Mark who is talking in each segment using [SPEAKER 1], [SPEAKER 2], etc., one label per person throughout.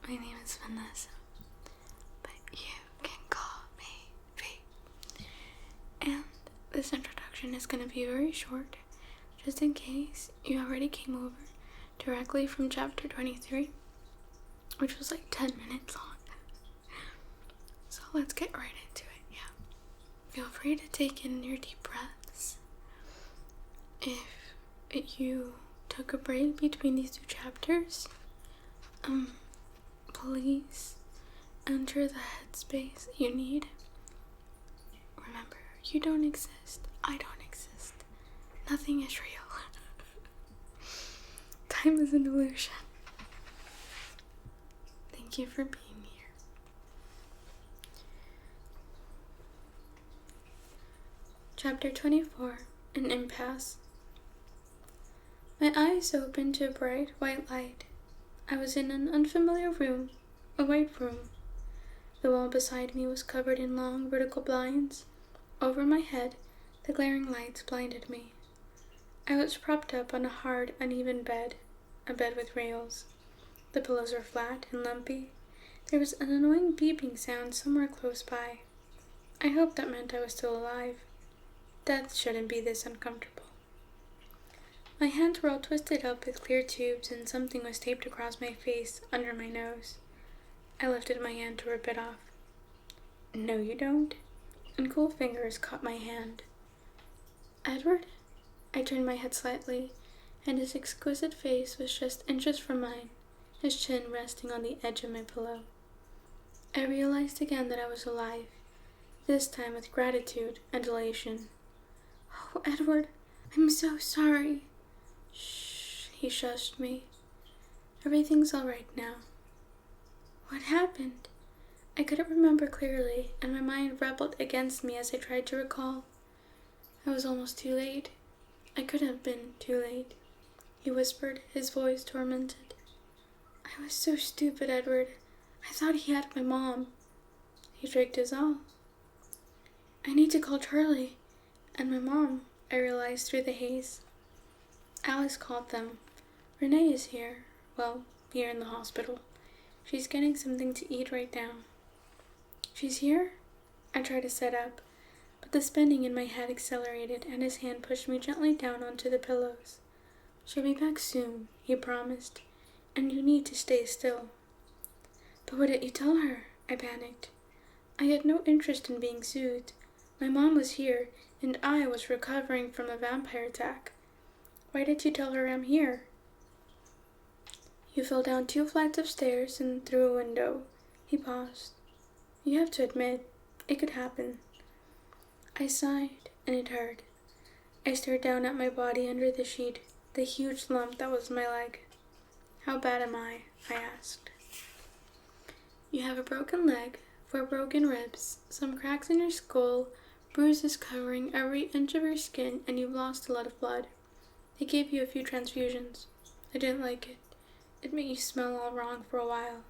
[SPEAKER 1] My name is Vanessa, but you can call me V. And this introduction is going to be very short, just in case you already came over directly from chapter 23, which was like 10 minutes long. So let's get right into it, yeah. Feel free to take in your deep breaths. If you took a break between these two chapters, please enter the headspace that you need. Remember, you don't exist. I don't exist. Nothing is real. Time is an illusion. Thank you for being here. Chapter 24, An Impasse. My eyes opened to a bright white light. I was in an unfamiliar room, a white room. The wall beside me was covered in long vertical blinds. Over my head, the glaring lights blinded me. I was propped up on a hard, uneven bed, a bed with rails. The pillows were flat and lumpy. There was an annoying beeping sound somewhere close by. I hoped that meant I was still alive. Death shouldn't be this uncomfortable. My hands were all twisted up with clear tubes, and something was taped across my face, under my nose. I lifted my hand to rip it off. No, you don't. And cool fingers caught my hand. Edward? I turned my head slightly, and his exquisite face was just inches from mine, his chin resting on the edge of my pillow. I realized again that I was alive, this time with gratitude and elation. Oh, Edward, I'm so sorry. Shh, he shushed me. Everything's all right now. What happened? I couldn't remember clearly, and my mind rebelled against me as I tried to recall. I was almost too late. I could have been too late, he whispered, his voice tormented. I was so stupid, Edward. I thought he had my mom. He tricked us all. I need to call Charlie and my mom, I realized through the haze. Alice called them. Renee is here. Well, here in the hospital. She's getting something to eat right now. She's here? I tried to sit up, but the spinning in my head accelerated and his hand pushed me gently down onto the pillows. She'll be back soon, he promised, and you need to stay still. But what did you tell her? I panicked. I had no interest in being soothed. My mom was here, and I was recovering from a vampire attack. Why did you tell her I'm here? You fell down 2 flights of stairs and through a window. He paused. You have to admit, it could happen. I sighed, and it hurt. I stared down at my body under the sheet, the huge lump that was my leg. How bad am I asked. You have a broken leg, 4 broken ribs, some cracks in your skull, bruises covering every inch of your skin, and you've lost a lot of blood. They gave you a few transfusions. I didn't like it. It made you smell all wrong for a while.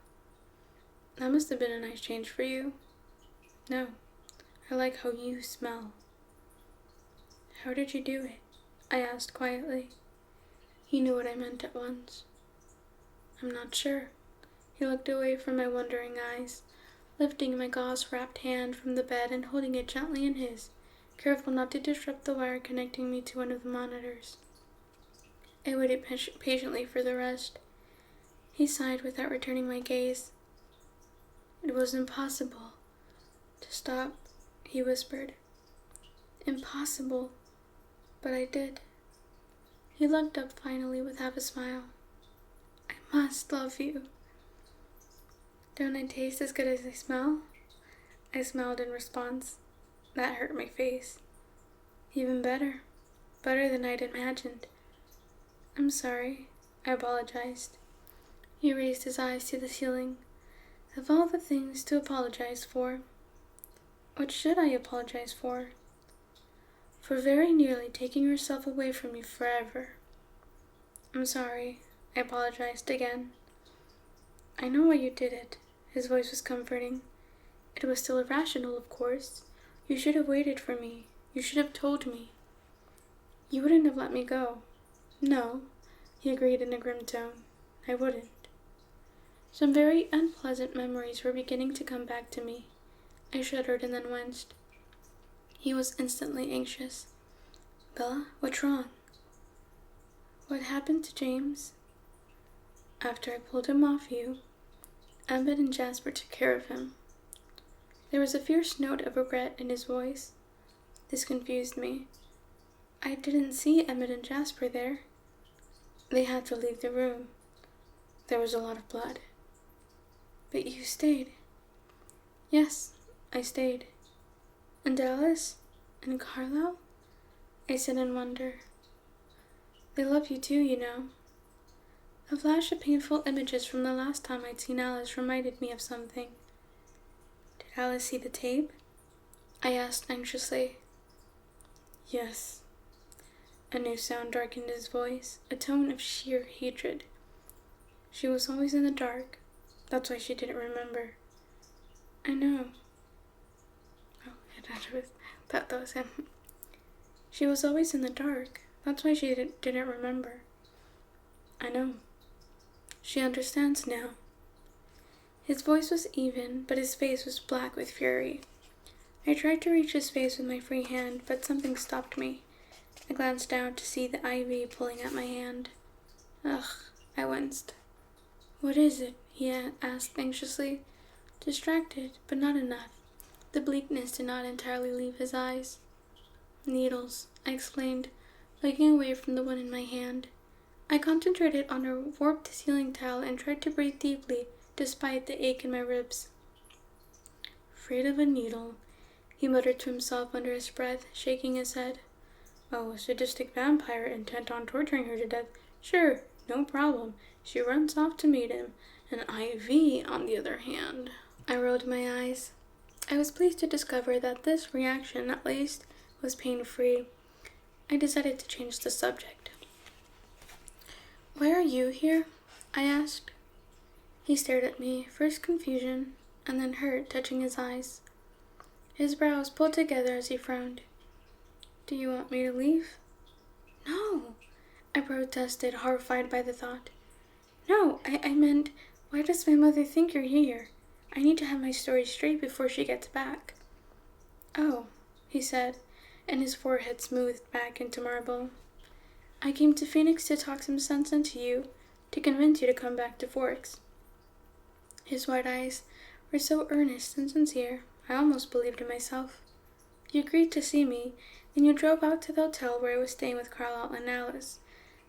[SPEAKER 1] That must have been a nice change for you. No, I like how you smell. How did you do it? I asked quietly. He knew what I meant at once. I'm not sure. He looked away from my wondering eyes, lifting my gauze-wrapped hand from the bed and holding it gently in his, careful not to disrupt the wire connecting me to one of the monitors. I waited patiently for the rest. He sighed without returning my gaze. It was impossible to stop, he whispered. Impossible, but I did. He looked up finally with half a smile. I must love you. Don't I taste as good as I smell? I smiled in response. That hurt my face. Even better. Better than I'd imagined. I'm sorry, I apologized. He raised his eyes to the ceiling. Of all the things to apologize for, what should I apologize for? For very nearly taking yourself away from me forever. I'm sorry, I apologized again. I know why you did it. His voice was comforting. It was still irrational, of course. You should have waited for me. You should have told me. You wouldn't have let me go. No, he agreed in a grim tone. I wouldn't. Some very unpleasant memories were beginning to come back to me. I shuddered and then winced. He was instantly anxious. Bella, what's wrong? What happened to James? After I pulled him off you, Emmett and Jasper took care of him. There was a fierce note of regret in his voice. This confused me. I didn't see Emmett and Jasper there. They had to leave the room. There was a lot of blood. But you stayed. Yes, I stayed. And Alice? And Carlisle? I said in wonder. They love you too, you know. A flash of painful images from the last time I'd seen Alice reminded me of something. Did Alice see the tape? I asked anxiously. Yes. A new sound darkened his voice, a tone of sheer hatred. She was always in the dark. That's why she didn't remember. I know. Oh, that was him. She was always in the dark. That's why she didn't remember. I know. She understands now. His voice was even, but his face was black with fury. I tried to reach his face with my free hand, but something stopped me. I glanced down to see the IV pulling at my hand. Ugh, I winced. What is it? He asked anxiously. Distracted, but not enough. The bleakness did not entirely leave his eyes. Needles, I explained, looking away from the one in my hand. I concentrated on a warped ceiling tile and tried to breathe deeply, despite the ache in my ribs. Afraid of a needle, he muttered to himself under his breath, shaking his head. Oh, a sadistic vampire intent on torturing her to death. Sure, no problem. She runs off to meet him. An IV, on the other hand. I rolled my eyes. I was pleased to discover that this reaction, at least, was pain-free. I decided to change the subject. Why are you here? I asked. He stared at me, first confusion, and then hurt, touching his eyes. His brows pulled together as he frowned. Do you want me to leave? No, I protested, horrified by the thought. No, I meant, why does my mother think you're here? I need to have my story straight before she gets back. Oh, he said, and his forehead smoothed back into marble. I came to Phoenix to talk some sense into you, to convince you to come back to Forks. His white eyes were so earnest and sincere, I almost believed it myself. You agreed to see me, and you drove out to the hotel where I was staying with Carlisle and Alice.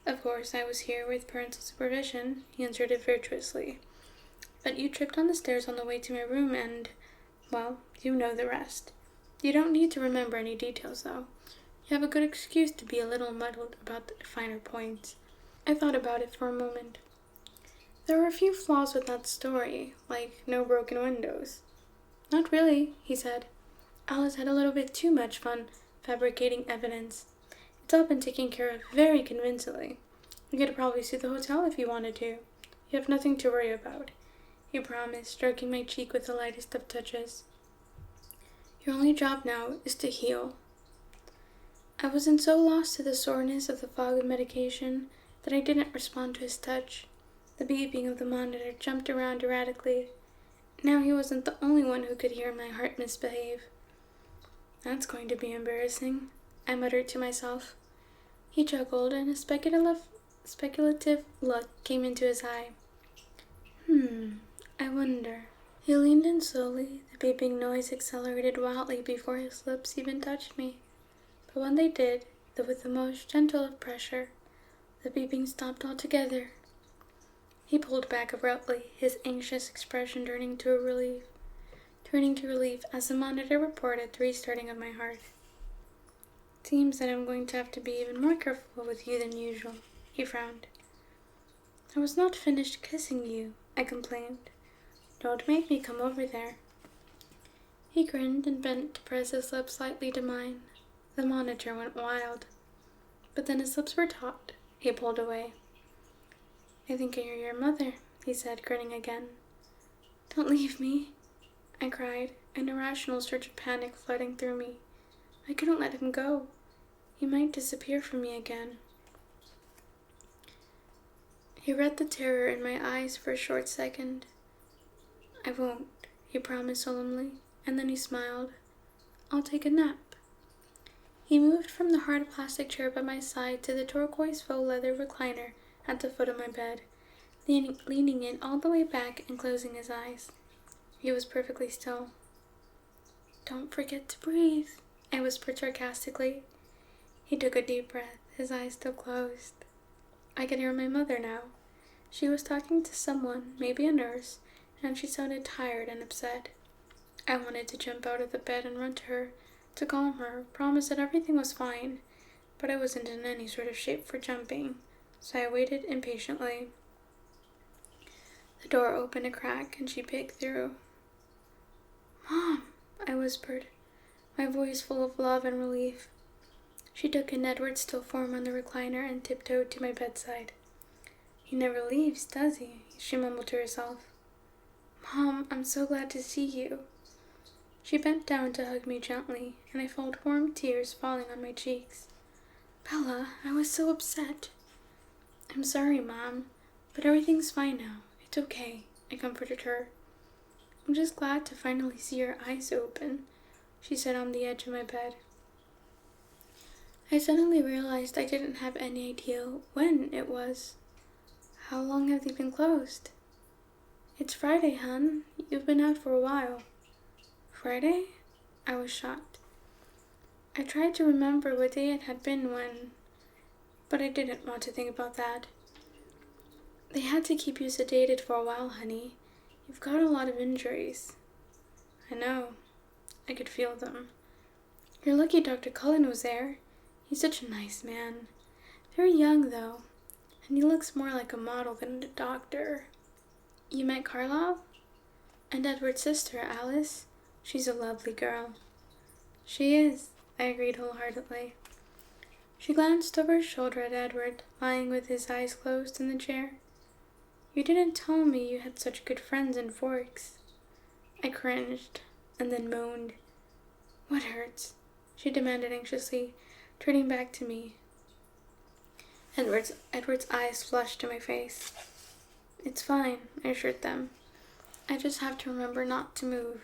[SPEAKER 1] Of course, I was here with parental supervision, he inserted virtuously. But you tripped on the stairs on the way to my room and, well, you know the rest. You don't need to remember any details, though. You have a good excuse to be a little muddled about the finer points. I thought about it for a moment. There were a few flaws with that story, like no broken windows. Not really, he said. Alice had a little bit too much fun fabricating evidence. It's all been taken care of very convincingly. You could probably sue the hotel if you wanted to. You have nothing to worry about, he promised, stroking my cheek with the lightest of touches. Your only job now is to heal. I wasn't so lost to the soreness of the fog of medication that I didn't respond to his touch. The beeping of the monitor jumped around erratically. Now he wasn't the only one who could hear my heart misbehave. That's going to be embarrassing, I muttered to myself. He chuckled, and a speculative look came into his eye. I wonder. He leaned in slowly. The beeping noise accelerated wildly before his lips even touched me. But when they did, though with the most gentle of pressure, the beeping stopped altogether. He pulled back abruptly, his anxious expression turning to relief as the monitor reported the restarting of my heart. Seems that I'm going to have to be even more careful with you than usual, he frowned. I was not finished kissing you, I complained. Don't make me come over there. He grinned and bent to press his lips lightly to mine. The monitor went wild. But then his lips were taut. He pulled away. I think I hear your mother, he said, grinning again. Don't leave me, I cried, an irrational surge of panic flooding through me. I couldn't let him go. He might disappear from me again. He read the terror in my eyes for a short second. "I won't," he promised solemnly, and then he smiled. "I'll take a nap." He moved from the hard plastic chair by my side to the turquoise faux leather recliner at the foot of my bed, leaning in all the way back and closing his eyes. He was perfectly still. "Don't forget to breathe," I whispered sarcastically. He took a deep breath, his eyes still closed. I could hear my mother now. She was talking to someone, maybe a nurse, and she sounded tired and upset. I wanted to jump out of the bed and run to her, to calm her, promise that everything was fine, but I wasn't in any sort of shape for jumping, so I waited impatiently. The door opened a crack and she peeked through. "Mom," I whispered, my voice full of love and relief. She took in Edward's still form on the recliner and tiptoed to my bedside. "He never leaves, does he?" she mumbled to herself. "Mom, I'm so glad to see you." She bent down to hug me gently, and I felt warm tears falling on my cheeks. "Bella, I was so upset." "I'm sorry, Mom, but everything's fine now. It's okay," I comforted her. "I'm just glad to finally see your eyes open," she said on the edge of my bed. I suddenly realized I didn't have any idea when it was. "How long have they been closed?" "It's Friday, hon. You've been out for a while." "Friday?" I was shocked. I tried to remember what day it had been when, but I didn't want to think about that. "They had to keep you sedated for a while, honey. You've got a lot of injuries." "I know." I could feel them. "You're lucky Dr. Cullen was there. He's such a nice man. Very young, though, and he looks more like a model than a doctor." "You met Carlisle?" "And Edward's sister, Alice. She's a lovely girl." "She is," I agreed wholeheartedly. She glanced over her shoulder at Edward, lying with his eyes closed in the chair. "You didn't tell me you had such good friends in Forks." I cringed, and then moaned. "What hurts?" she demanded anxiously, turning back to me. Edward's eyes flushed to my face. "It's fine," I assured them. "I just have to remember not to move."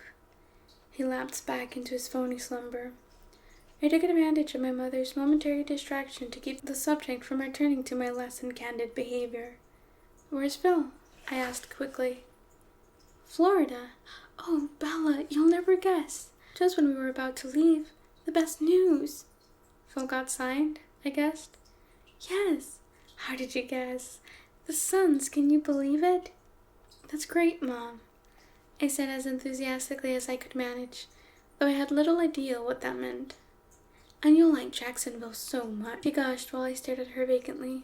[SPEAKER 1] He lapsed back into his phony slumber. I took advantage of my mother's momentary distraction to keep the subject from returning to my less than candid behavior. "Where's Phil?" I asked quickly. "Florida. Oh, Bella, you'll never guess. Just when we were about to leave, the best news." "Phil got signed?" I guessed. "Yes." "How did you guess?" "The Suns, can you believe it?" "That's great, Mom," I said as enthusiastically as I could manage, though I had little idea what that meant. "And you'll like Jacksonville so much," she gushed while I stared at her vacantly.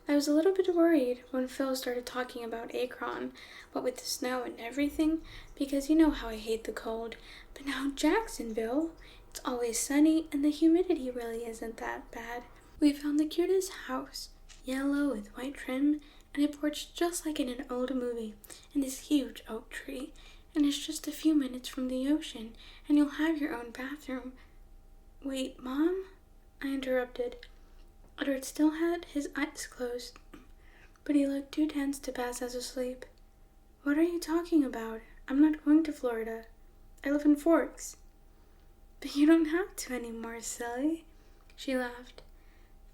[SPEAKER 1] I was a little bit worried when Phil started talking about Akron, what with the snow and everything, because you know how I hate the cold. But now Jacksonville, it's always sunny and the humidity really isn't that bad. We found the cutest house, yellow with white trim, and a porch just like in an old movie, and this huge oak tree, and it's just a few minutes from the ocean, and you'll have your own bathroom." "Wait, Mom?" I interrupted. Edward still had his eyes closed, but he looked too tense to pass as asleep. "What are you talking about? I'm not going to Florida. I live in Forks." "But you don't have to anymore, silly." She laughed.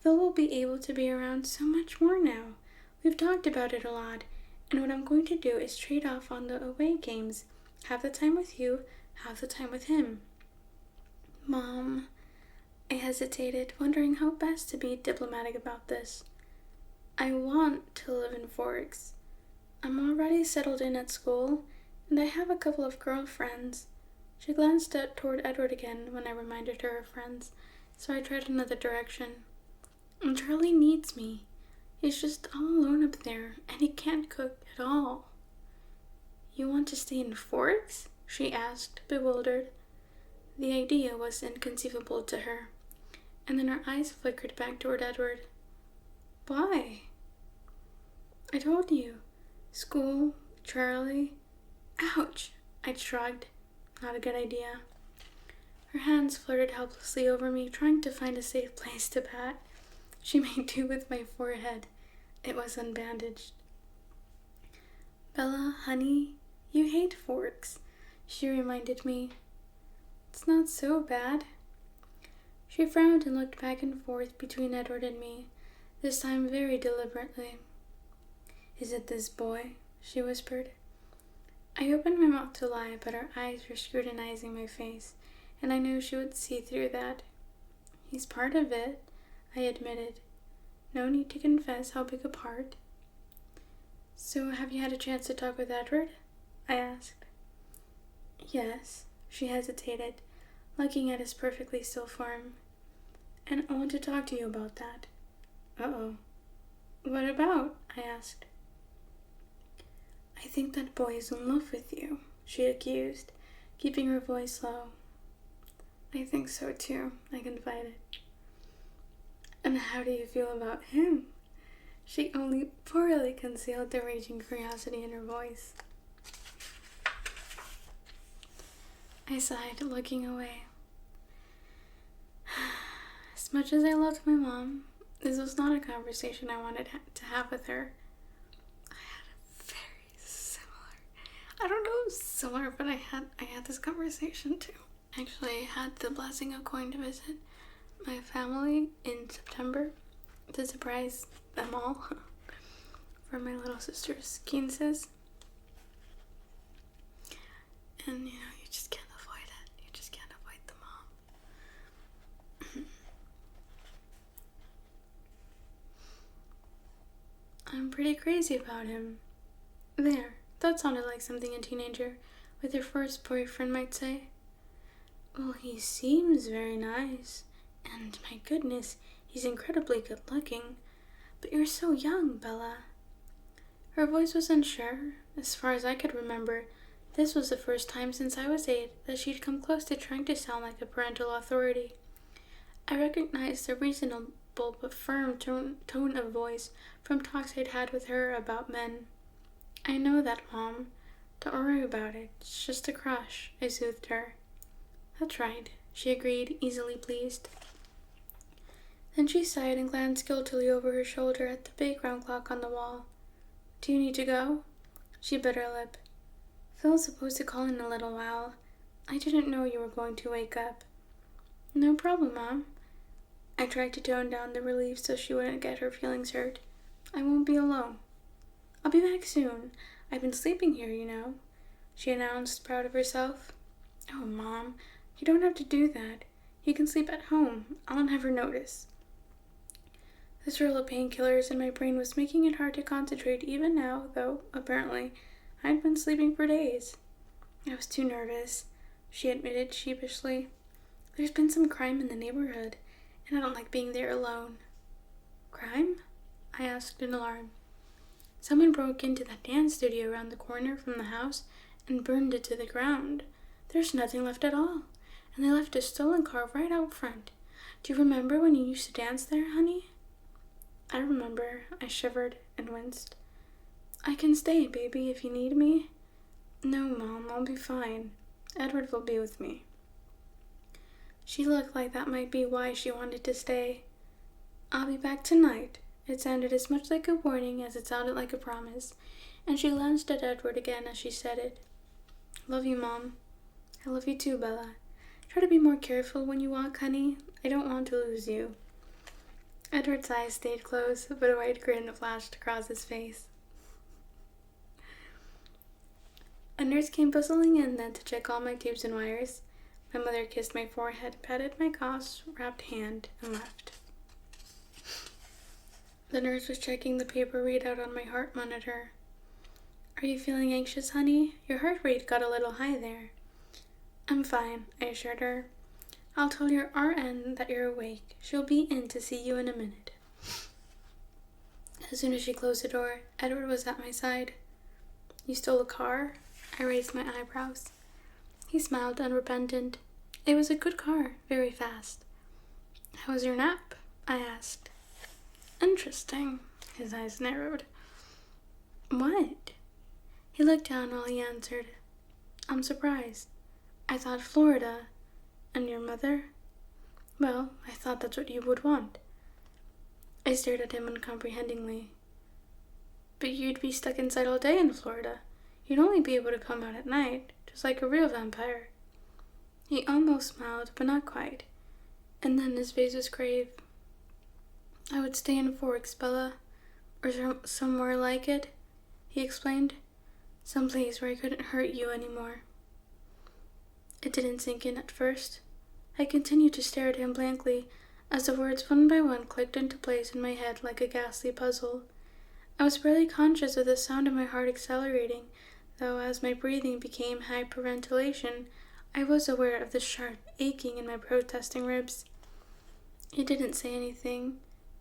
[SPEAKER 1] "Phil will be able to be around so much more now. We've talked about it a lot, and what I'm going to do is trade off on the away games. Half the time with you, half the time with him." "Mom," I hesitated, wondering how best to be diplomatic about this. "I want to live in Forks. I'm already settled in at school, and I have a couple of girlfriends." She glanced toward Edward again when I reminded her of friends, so I tried another direction. "And Charlie needs me. He's just all alone up there, and he can't cook at all." "You want to stay in Forks?" she asked, bewildered. The idea was inconceivable to her, and then her eyes flickered back toward Edward. "Why?" "I told you. School, Charlie." "Ouch!" I shrugged. Not a good idea. Her hands flirted helplessly over me, trying to find a safe place to pat. She made do with my forehead. It was unbandaged. Bella, honey, you hate forks, she reminded me. It's not so bad. She frowned and looked back and forth between Edward and me, this time very deliberately. Is it this boy? She whispered. I opened my mouth to lie, but her eyes were scrutinizing my face, and I knew she would see through that. He's part of it, I admitted. No need to confess how big a part. So have you had a chance to talk with Edward? I asked. Yes, she hesitated, looking at his perfectly still form. And I want to talk to you about that. Uh-oh. What about? I asked. I think that boy is in love with you, she accused, keeping her voice low. I think so too, I confided. And how do you feel about him? She only poorly concealed the raging curiosity in her voice. I sighed, looking away. As much as I loved my mom, this was not a conversation I wanted to have with her. I had a very similar, I don't know if similar, but I had this conversation too. Actually, I had the blessing of going to visit my family in September to surprise them all for my little sister's quinces. And you just can't avoid it. You just can't avoid the mom. I'm pretty crazy about him. There, that sounded like something a teenager with her first boyfriend might say. Well, he seems very nice. And my goodness, he's incredibly good looking. But you're so young, Bella. Her voice was unsure. As far as I could remember, this was the first time since I was 8 that she'd come close to trying to sound like a parental authority. I recognized the reasonable but firm tone of voice from talks I'd had with her about men. I know that, Mom. Don't worry about it. It's just a crush, I soothed her. That's right, she agreed, easily pleased. Then she sighed and glanced guiltily over her shoulder at the big round clock on the wall. Do you need to go? She bit her lip. Phil's supposed to call in a little while. I didn't know you were going to wake up. No problem, Mom. I tried to tone down the relief so she wouldn't get her feelings hurt. I won't be alone. I'll be back soon. I've been sleeping here, she announced, proud of herself. Oh, Mom, you don't have to do that. You can sleep at home. I'll never notice. This roll of painkillers in my brain was making it hard to concentrate even now, though, apparently, I'd been sleeping for days. I was too nervous, she admitted sheepishly. There's been some crime in the neighborhood, and I don't like being there alone. Crime? I asked in alarm. Someone broke into that dance studio around the corner from the house and burned it to the ground. There's nothing left at all, and they left a stolen car right out front. Do you remember when you used to dance there, honey? I remember. I shivered and winced. I can stay, baby, if you need me. No, Mom, I'll be fine. Edward will be with me. She looked like that might be why she wanted to stay. I'll be back tonight. It sounded as much like a warning as it sounded like a promise, and she glanced at Edward again as she said it. Love you, Mom. I love you too, Bella. Try to be more careful when you walk, honey. I don't want to lose you. Edward's eyes stayed closed, but a wide grin flashed across his face. A nurse came bustling in then to check all my tubes and wires. My mother kissed my forehead, patted my gauze-wrapped hand, and left. The nurse was checking the paper readout on my heart monitor. Are you feeling anxious, honey? Your heart rate got a little high there. I'm fine, I assured her. I'll tell your RN that you're awake. She'll be in to see you in a minute. As soon as she closed the door, Edward was at my side. You stole a car? I raised my eyebrows. He smiled, unrepentant. It was a good car, very fast. How was your nap? I asked. Interesting. His eyes narrowed. What? He looked down while he answered. I'm surprised. I thought Florida. And your mother? Well, I thought that's what you would want. I stared at him uncomprehendingly. But you'd be stuck inside all day in Florida. You'd only be able to come out at night, just like a real vampire. He almost smiled, but not quite. And then his face was grave. I would stay in Forks, Bella, or somewhere like it, he explained. Someplace where I couldn't hurt you anymore. It didn't sink in at first. I continued to stare at him blankly as the words one by one clicked into place in my head like a ghastly puzzle. I was barely conscious of the sound of my heart accelerating, though as my breathing became hyperventilation, I was aware of the sharp aching in my protesting ribs. He didn't say anything.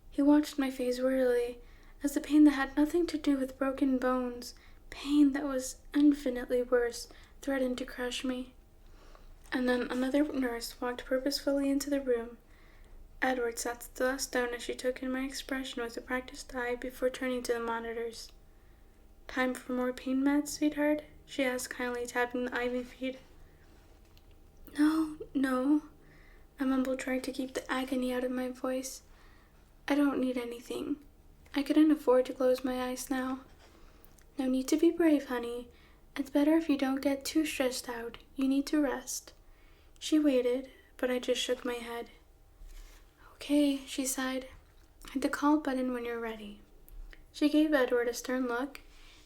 [SPEAKER 1] He watched my face wearily, as the pain that had nothing to do with broken bones, pain that was infinitely worse, threatened to crush me. And then another nurse walked purposefully into the room. Edward sat still as stone as she took in my expression with a practiced eye before turning to the monitors. "Time for more pain meds, sweetheart?" she asked kindly, tapping the IV feed. No, I mumbled, trying to keep the agony out of my voice. "I don't need anything. I couldn't afford to close my eyes now." "No need to be brave, honey. It's better if you don't get too stressed out. You need to rest." She waited, but I just shook my head. "Okay," she sighed. "Hit the call button when you're ready." She gave Edward a stern look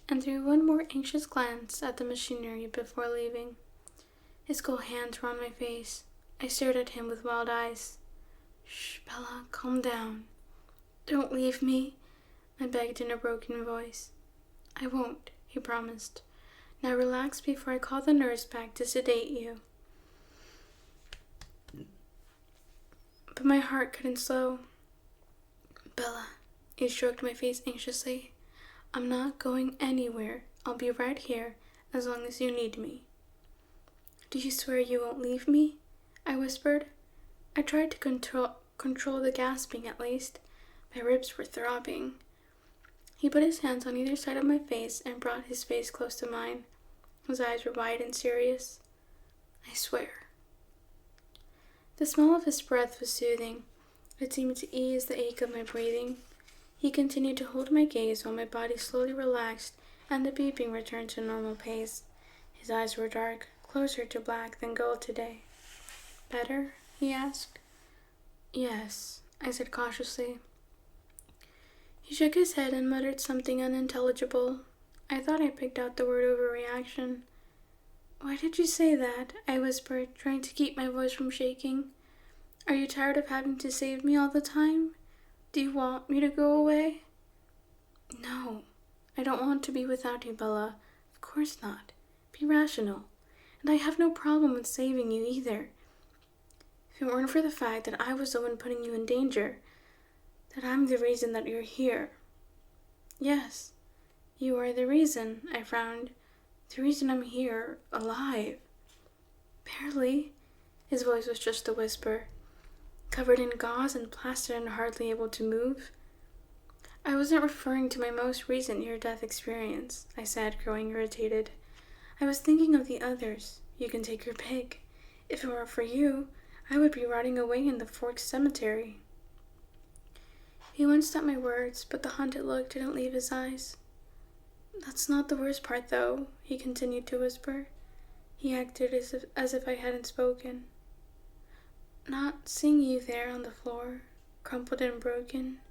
[SPEAKER 1] and threw one more anxious glance at the machinery before leaving. His cold hands were on my face. I stared at him with wild eyes. "Shh, Bella, calm down. Don't leave me," I begged in a broken voice. "I won't," he promised. "Now relax before I call the nurse back to sedate you." But my heart couldn't slow. "Bella," he stroked my face anxiously. "I'm not going anywhere. I'll be right here as long as you need me." "Do you swear you won't leave me?" I whispered. I tried to control the gasping at least. My ribs were throbbing. He put his hands on either side of my face and brought his face close to mine. His eyes were wide and serious. "I swear." The smell of his breath was soothing. It seemed to ease the ache of my breathing. He continued to hold my gaze while my body slowly relaxed and the beeping returned to normal pace. His eyes were dark, closer to black than gold today. "Better?" he asked. "Yes," I said cautiously. He shook his head and muttered something unintelligible. I thought I picked out the word overreaction. "Why did you say that?" I whispered, trying to keep my voice from shaking. "Are you tired of having to save me all the time? Do you want me to go away?" "No, I don't want to be without you, Bella. Of course not. Be rational. And I have no problem with saving you either. If it weren't for the fact that I was the one putting you in danger, that I'm the reason that you're here." "Yes, you are the reason," I frowned. "The reason I'm here, alive." "Barely." His voice was just a whisper. "Covered in gauze and plaster and hardly able to move." "I wasn't referring to my most recent near-death experience," I said, growing irritated. "I was thinking of the others. You can take your pick. If it weren't for you, I would be rotting away in the Forks Cemetery." He winced at my words, but the haunted look didn't leave his eyes. "That's not the worst part, though," he continued to whisper. He acted as if I hadn't spoken. "Not seeing you there on the floor, crumpled and broken."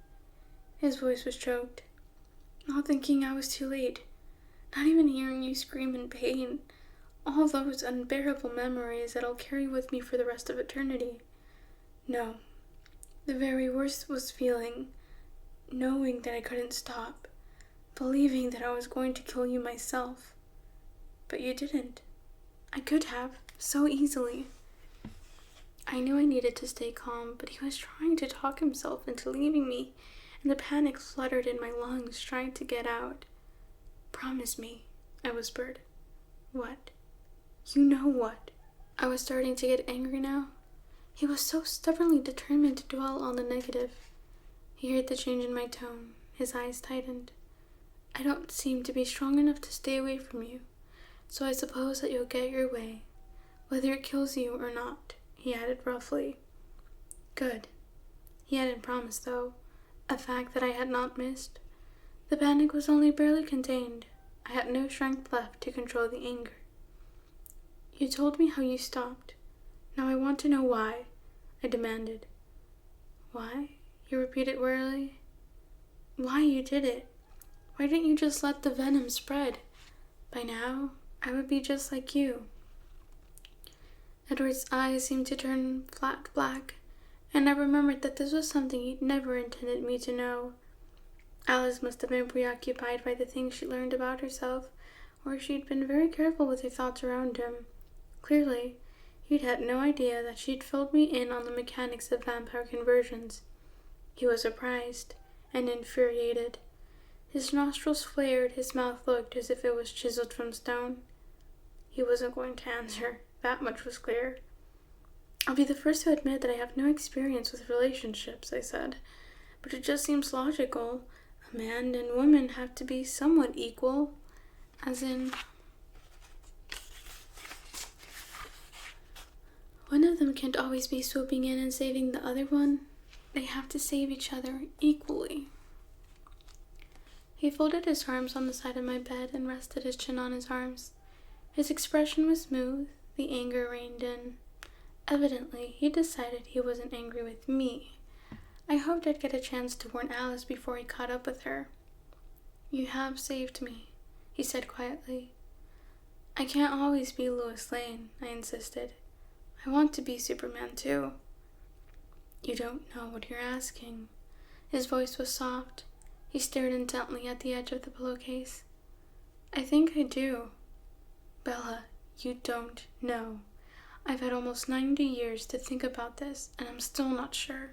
[SPEAKER 1] His voice was choked. "Not thinking I was too late. Not even hearing you scream in pain. All those unbearable memories that I'll carry with me for the rest of eternity. No. The very worst was knowing that I couldn't stop. Believing that I was going to kill you myself. But you didn't. I could have, so easily." I knew I needed to stay calm, but he was trying to talk himself into leaving me, and the panic fluttered in my lungs, trying to get out. "Promise me," I whispered. "What?" "You know what." I was starting to get angry now. He was so stubbornly determined to dwell on the negative. He heard the change in my tone. His eyes tightened. "I don't seem to be strong enough to stay away from you, so I suppose that you'll get your way, whether it kills you or not," he added roughly. Good. He hadn't promised, though, a fact that I had not missed. The panic was only barely contained. I had no strength left to control the anger. You told me how you stopped. Now I want to know why, I demanded. Why? He repeated wearily. Why you did it? Why didn't you just let the venom spread? By now, I would be just like you. Edward's eyes seemed to turn flat black, and I remembered that this was something he'd never intended me to know. Alice must have been preoccupied by the things she learned about herself, or she'd been very careful with her thoughts around him. Clearly, he'd had no idea that she'd filled me in on the mechanics of vampire conversions. He was surprised and infuriated. His nostrils flared, his mouth looked as if it was chiseled from stone. He wasn't going to answer, that much was clear. I'll be the first to admit that I have no experience with relationships, I said, but it just seems logical. A man and woman have to be somewhat equal, as in, one of them can't always be swooping in and saving the other one. They have to save each other equally. He folded his arms on the side of my bed and rested his chin on his arms. His expression was smooth, the anger reined in. Evidently, he decided he wasn't angry with me. I hoped I'd get a chance to warn Alice before he caught up with her. You have saved me, he said quietly. I can't always be Lois Lane, I insisted. I want to be Superman too. You don't know what you're asking. His voice was soft. He stared intently at the edge of the pillowcase. I think I do. Bella, you don't know. I've had almost 90 years to think about this, and I'm still not sure.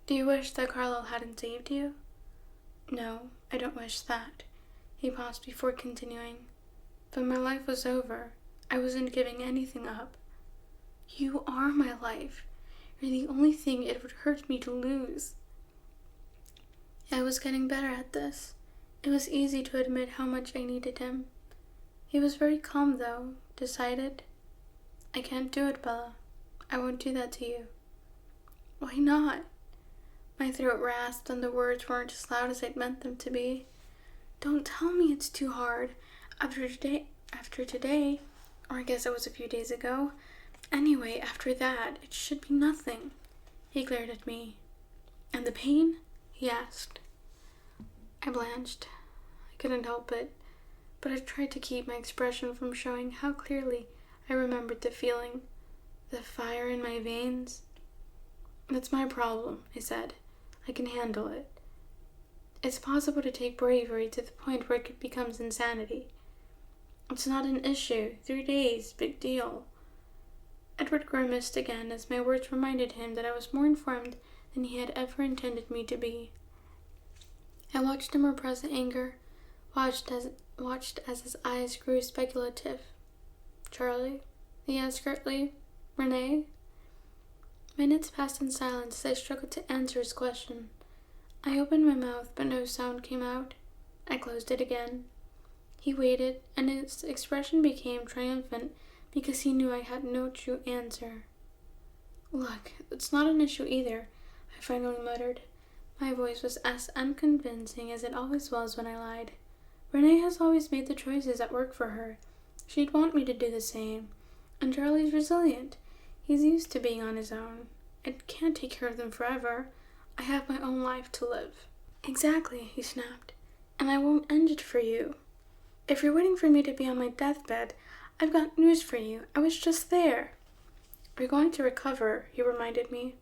[SPEAKER 1] Do you wish that Carlisle hadn't saved you? No, I don't wish that. He paused before continuing. But my life was over. I wasn't giving anything up. You are my life. You're the only thing it would hurt me to lose. I was getting better at this. It was easy to admit how much I needed him. He was very calm, though, decided. I can't do it, Bella. I won't do that to you. Why not? My throat rasped and the words weren't as loud as I'd meant them to be. Don't tell me it's too hard. After today, or I guess it was a few days ago. Anyway, after that, it should be nothing. He glared at me. And the pain? He asked. I blanched. I couldn't help it, but I tried to keep my expression from showing how clearly I remembered the feeling, the fire in my veins. That's my problem, I said. I can handle it. It's possible to take bravery to the point where it becomes insanity. It's not an issue. 3 days, big deal. Edward grimaced again as my words reminded him that I was more informed than he had ever intended me to be. I watched him repress the anger, watched as his eyes grew speculative. Charlie? He asked curtly. Renee? Minutes passed in silence as I struggled to answer his question. I opened my mouth, but no sound came out. I closed it again. He waited, and his expression became triumphant because he knew I had no true answer. Look, it's not an issue either, I finally muttered. My voice was as unconvincing as it always was when I lied. Renee has always made the choices that work for her. She'd want me to do the same. And Charlie's resilient. He's used to being on his own. I can't take care of them forever. I have my own life to live. Exactly, he snapped. And I won't end it for you. If you're waiting for me to be on my deathbed, I've got news for you. I was just there. You're going to recover, he reminded me.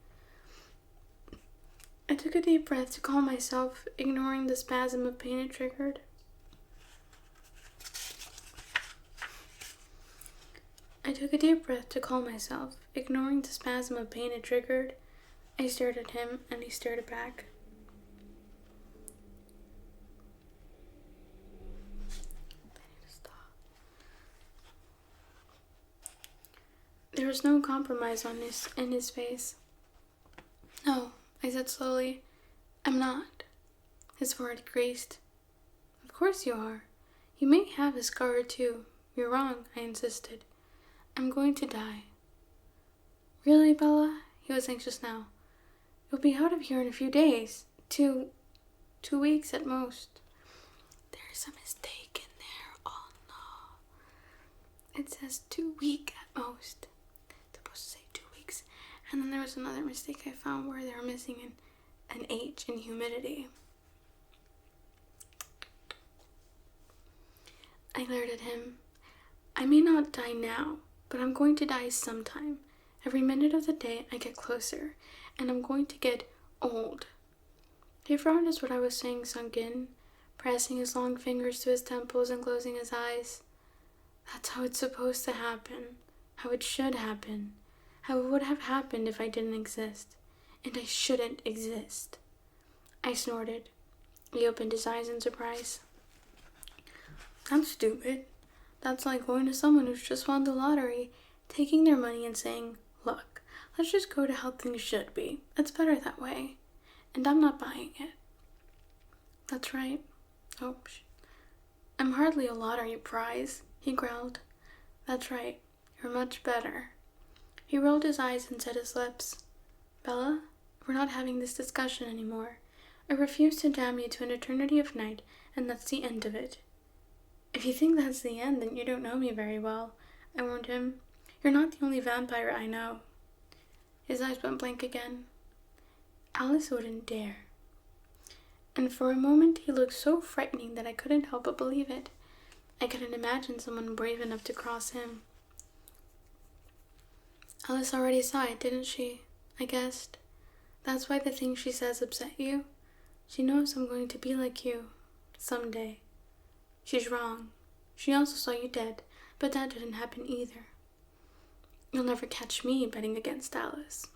[SPEAKER 1] I took a deep breath to calm myself, ignoring the spasm of pain it triggered. I stared at him, and he stared back. There was no compromise in his face. No, I said slowly. I'm not. His forehead creased. Of course you are. You may have a scar or two. You're wrong, I insisted. I'm going to die. Really, Bella? He was anxious now. You'll be out of here in a few days. 2 2 weeks at most. There's a mistake in there. Oh no. It says 2 weeks at most. It's supposed to say 2 weeks. And then there was another mistake I found where they were missing an H in humidity. I glared at him. I may not die now, but I'm going to die sometime. Every minute of the day I get closer, and I'm going to get old. He frowned as what I was saying sunk in, pressing his long fingers to his temples and closing his eyes. That's how it's supposed to happen, how it should happen, how it would have happened if I didn't exist, and I shouldn't exist. I snorted. He opened his eyes in surprise. That's stupid. That's like going to someone who's just won the lottery, taking their money and saying, look, let's just go to how things should be. It's better that way. And I'm not buying it. That's right. Oh, I'm hardly a lottery prize, he growled. That's right. You're much better. He rolled his eyes and set his lips. Bella, we're not having this discussion anymore. I refuse to damn you to an eternity of night, and that's the end of it. If you think that's the end, then you don't know me very well, I warned him. You're not the only vampire I know. His eyes went blank again. Alice wouldn't dare. And for a moment he looked so frightening that I couldn't help but believe it. I couldn't imagine someone brave enough to cross him. Alice already saw it, didn't she? I guessed. That's why the things she says upset you? She knows I'm going to be like you. Someday. She's wrong. She also saw you dead, but that didn't happen either. You'll never catch me betting against Alice.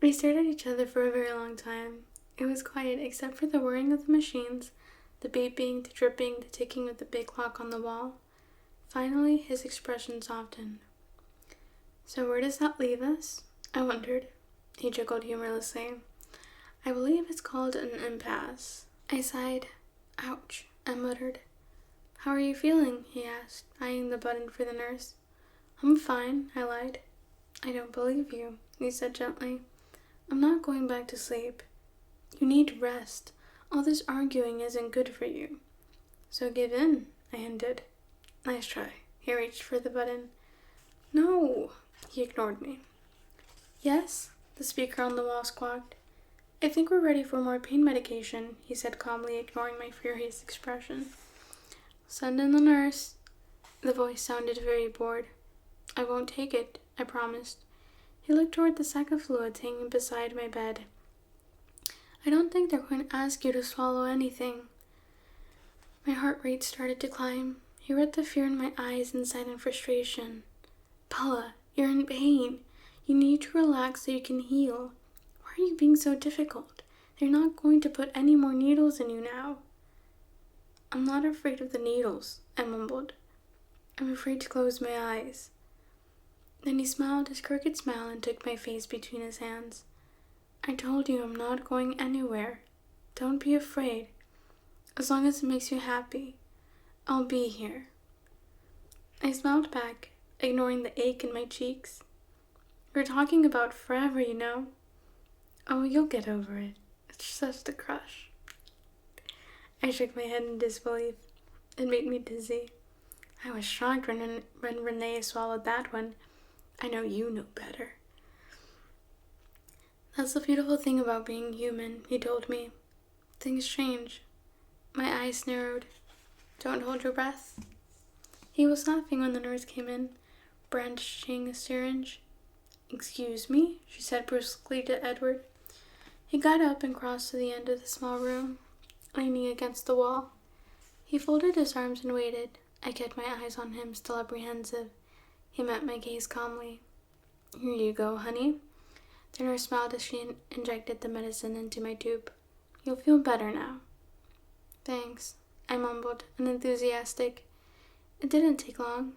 [SPEAKER 1] We stared at each other for a very long time. It was quiet except for the whirring of the machines, the beeping, the dripping, the ticking of the big clock on the wall. Finally, his expression softened. So where does that leave us? I wondered. He chuckled humorlessly. I believe it's called an impasse. I sighed. Ouch, I muttered. How are you feeling? He asked, eyeing the button for the nurse. I'm fine, I lied. I don't believe you, he said gently. I'm not going back to sleep. You need rest. All this arguing isn't good for you. So give in, I hinted. Nice try. He reached for the button. No, he ignored me. Yes, the speaker on the wall squawked. I think we're ready for more pain medication, he said calmly, ignoring my furious expression. Send in the nurse. The voice sounded very bored. I won't take it, I promised. He looked toward the sack of fluids hanging beside my bed. I don't think they're going to ask you to swallow anything. My heart rate started to climb. He read the fear in my eyes and sighed in frustration. Bella, you're in pain. You need to relax so you can heal. Why are you being so difficult? They're not going to put any more needles in you now. I'm not afraid of the needles, I mumbled. I'm afraid to close my eyes. Then he smiled his crooked smile and took my face between his hands. I told you I'm not going anywhere. Don't be afraid. As long as it makes you happy, I'll be here. I smiled back, ignoring the ache in my cheeks. We're talking about forever, you know. Oh, you'll get over it. It's just a crush. I shook my head in disbelief. It made me dizzy. I was shocked when Renee swallowed that one. I know you know better. That's the beautiful thing about being human, he told me. Things change. My eyes narrowed. Don't hold your breath. He was laughing when the nurse came in, brandishing a syringe. Excuse me, she said brusquely to Edward. He got up and crossed to the end of the small room, leaning against the wall. He folded his arms and waited. I kept my eyes on him, still apprehensive. He met my gaze calmly. Here you go, honey. The nurse smiled as she injected the medicine into my tube. You'll feel better now. Thanks, I mumbled, unenthusiastic. It didn't take long.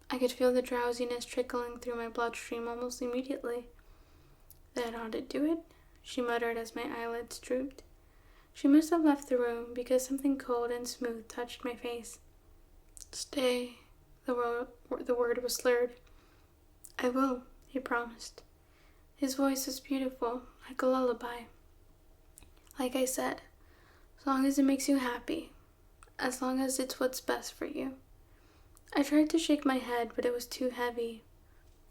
[SPEAKER 1] I could feel the drowsiness trickling through my bloodstream almost immediately. That ought to do it, she muttered as my eyelids drooped. She must have left the room because something cold and smooth touched my face. Stay, the word was slurred. I will, he promised. His voice was beautiful, like a lullaby. Like I said, as long as it makes you happy. As long as it's what's best for you. I tried to shake my head, but it was too heavy.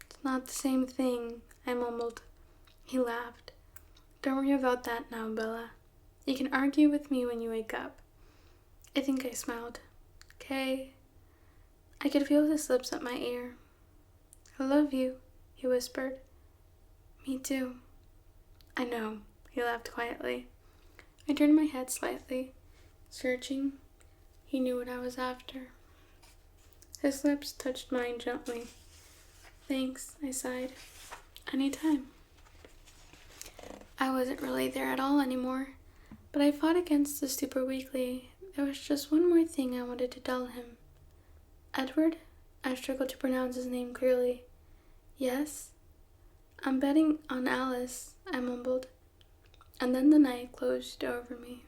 [SPEAKER 1] It's not the same thing, I mumbled. He laughed. Don't worry about that now, Bella. You can argue with me when you wake up. I think I smiled. Okay. I could feel his lips at my ear. I love you, he whispered. Me too. I know, he laughed quietly. I turned my head slightly, searching. He knew what I was after. His lips touched mine gently. Thanks, I sighed. Anytime. I wasn't really there at all anymore, but I fought against the stupor weakly. There was just one more thing I wanted to tell him. Edward? I struggled to pronounce his name clearly. Yes? I'm betting on Alice, I mumbled. And then the night closed over me.